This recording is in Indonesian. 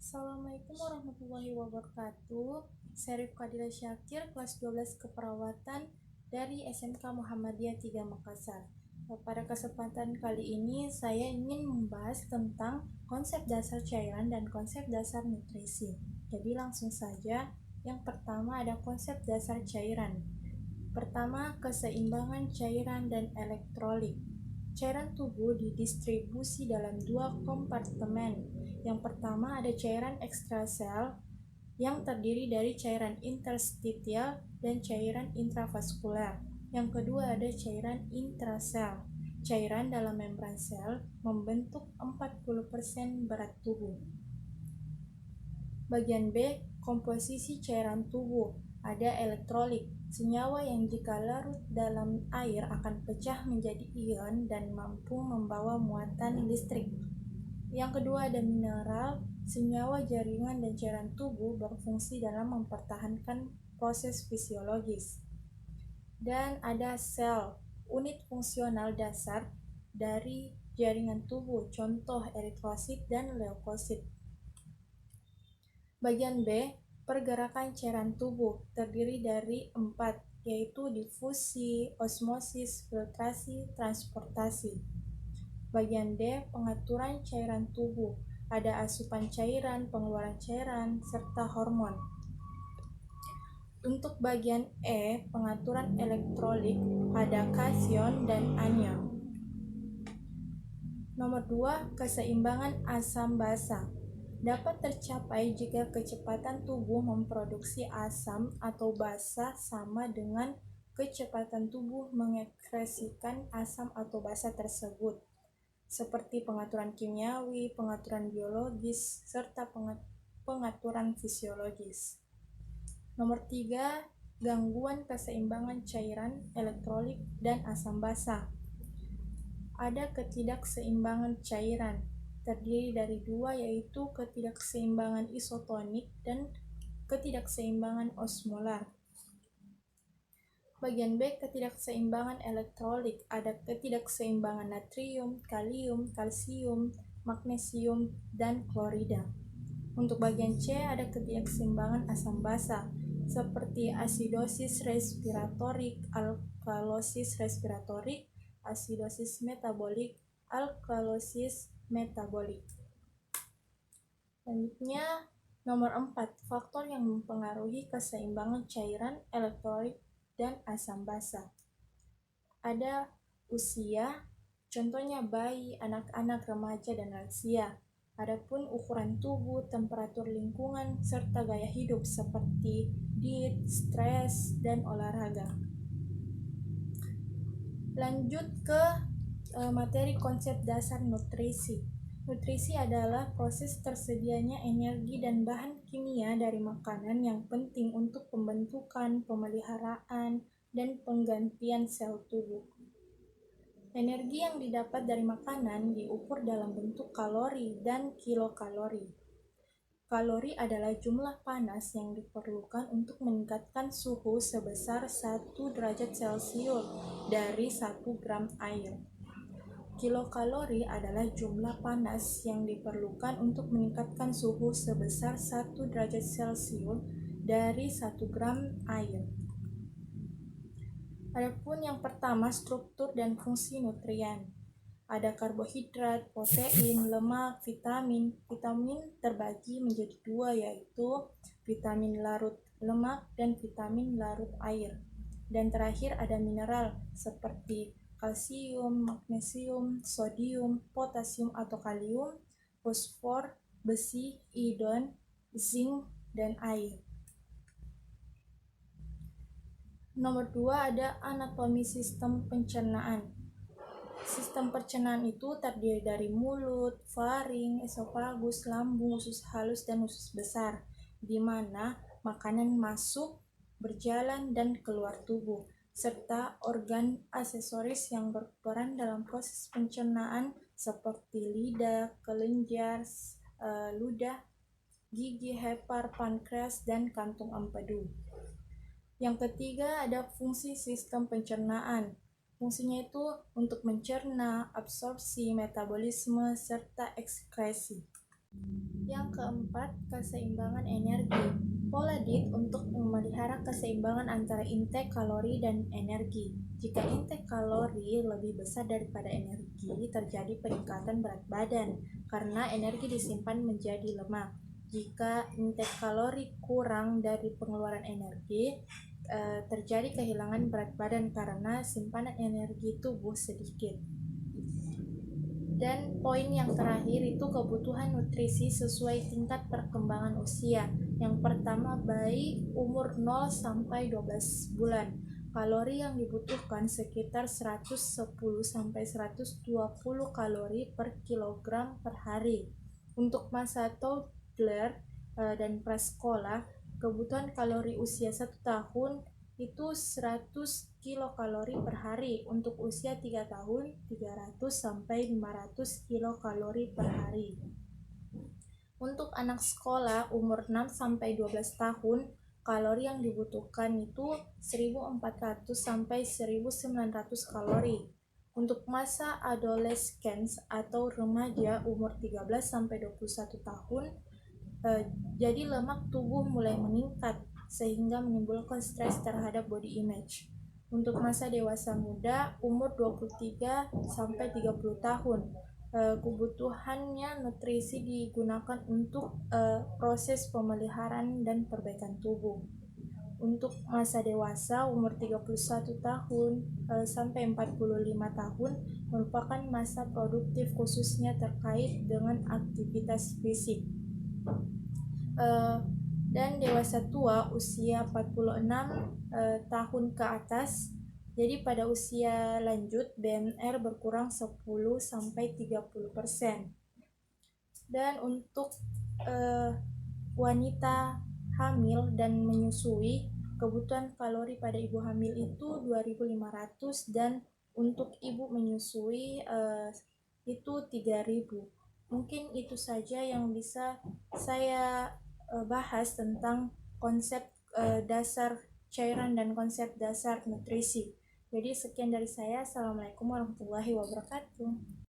Assalamualaikum warahmatullahi wabarakatuh. Saya Rifka Dila Syakir, kelas 12 Keperawatan dari SMK Muhammadiyah 3 Makassar. Pada kesempatan kali ini saya ingin membahas tentang konsep dasar cairan dan konsep dasar nutrisi. Jadi langsung saja, yang pertama ada konsep dasar cairan. Pertama, keseimbangan cairan dan elektrolit. Cairan tubuh didistribusi dalam dua kompartemen. Yang pertama ada cairan ekstrasel yang terdiri dari cairan interstitial dan cairan intravaskular. Yang kedua ada cairan intrasel. Cairan dalam membran sel membentuk 40% berat tubuh. Bagian B, komposisi cairan tubuh. Ada elektrolit, senyawa yang jika larut dalam air akan pecah menjadi ion dan mampu membawa muatan listrik. Yang kedua ada mineral, senyawa jaringan dan cairan tubuh berfungsi dalam mempertahankan proses fisiologis. Dan ada sel, unit fungsional dasar dari jaringan tubuh, contoh eritrosit dan leukosit. Bagian B, pergerakan cairan tubuh terdiri dari 4, yaitu difusi, osmosis, filtrasi, transportasi. Bagian D, pengaturan cairan tubuh. Ada asupan cairan, pengeluaran cairan, serta hormon. Untuk bagian E, pengaturan elektrolit, ada kation dan anion. Nomor 2, keseimbangan asam basa. Dapat tercapai jika kecepatan tubuh memproduksi asam atau basa sama dengan kecepatan tubuh mengekskresikan asam atau basa tersebut, seperti pengaturan kimiawi, pengaturan biologis, serta pengaturan fisiologis. Nomor 3, gangguan keseimbangan cairan, elektrolit, dan asam basa. Ada ketidakseimbangan cairan, terdiri dari 2, yaitu ketidakseimbangan isotonik dan ketidakseimbangan osmolar. Bagian B, ketidakseimbangan elektrolit. Ada ketidakseimbangan natrium, kalium, kalsium, magnesium, dan klorida. Untuk bagian C ada ketidakseimbangan asam basa, seperti asidosis respiratorik, alkalosis respiratorik, asidosis metabolik, alkalosis metabolik. Selanjutnya, nomor 4, faktor yang mempengaruhi keseimbangan cairan, elektrolit, dan asam basa. Ada usia, contohnya bayi, anak-anak, remaja, dan lansia. Adapun ukuran tubuh, temperatur lingkungan, serta gaya hidup seperti diet, stres, dan olahraga. Lanjut ke materi konsep dasar nutrisi. Nutrisi adalah proses tersedianya energi dan bahan kimia dari makanan yang penting untuk pembentukan, pemeliharaan, dan penggantian sel tubuh. Energi yang didapat dari makanan diukur dalam bentuk kalori dan kilokalori. Kalori adalah jumlah panas yang diperlukan untuk meningkatkan suhu sebesar 1 derajat Celcius dari 1 gram air. Kilokalori adalah jumlah panas yang diperlukan untuk meningkatkan suhu sebesar 1 derajat Celcius dari 1 gram air. Adapun yang pertama, struktur dan fungsi nutrien. Ada karbohidrat, protein, lemak, vitamin. Vitamin terbagi menjadi 2, yaitu vitamin larut lemak dan vitamin larut air. Dan terakhir ada mineral seperti kalsium, magnesium, sodium, potasium atau kalium, fosfor, besi, iodon, zinc, dan air. Nomor 2 ada anatomi sistem pencernaan. Sistem pencernaan itu terdiri dari mulut, faring, esofagus, lambung, usus halus, dan usus besar, di mana makanan masuk, berjalan, dan keluar tubuh, serta organ aksesoris yang berperan dalam proses pencernaan seperti lidah, kelenjar, ludah, gigi, hepar, pankreas, dan kantung empedu. Yang ketiga ada fungsi sistem pencernaan. Fungsinya itu untuk mencerna, absorpsi, metabolisme, serta ekskresi. Yang keempat, keseimbangan energi. Pola diet untuk memelihara keseimbangan antara intake kalori dan energi. Jika intake kalori lebih besar daripada energi, terjadi peningkatan berat badan karena energi disimpan menjadi lemak. Jika intake kalori kurang dari pengeluaran energi, terjadi kehilangan berat badan karena simpanan energi tubuh sedikit. Dan poin yang terakhir itu kebutuhan nutrisi sesuai tingkat perkembangan usia. Yang pertama, bayi umur 0 sampai 12 bulan. Kalori yang dibutuhkan sekitar 110 sampai 120 kalori per kilogram per hari. Untuk masa toddler dan prasekolah, kebutuhan kalori usia 1 tahun itu 100 kilokalori per hari. Untuk usia 3 tahun 300 sampai 500 kilokalori per hari. Untuk anak sekolah umur 6 sampai 12 tahun, kalori yang dibutuhkan itu 1400 sampai 1900 kalori. Untuk masa adolescence atau remaja umur 13 sampai 21 tahun, jadi lemak tubuh mulai meningkat sehingga menimbulkan stres terhadap body image. Untuk masa dewasa muda umur 23 sampai 30 tahun, kebutuhannya nutrisi digunakan untuk proses pemeliharaan dan perbaikan tubuh. Untuk masa dewasa umur 31 tahun sampai 45 tahun merupakan masa produktif khususnya terkait dengan aktivitas fisik. Dan dewasa tua usia 46 tahun ke atas. Jadi pada usia lanjut BMR berkurang 10 sampai 30%. Dan untuk wanita hamil dan menyusui, kebutuhan kalori pada ibu hamil itu 2.500 dan untuk ibu menyusui itu 3.000. Mungkin itu saja yang bisa saya bahas tentang konsep dasar cairan dan konsep dasar nutrisi. Jadi sekian dari saya. Assalamualaikum warahmatullahi wabarakatuh.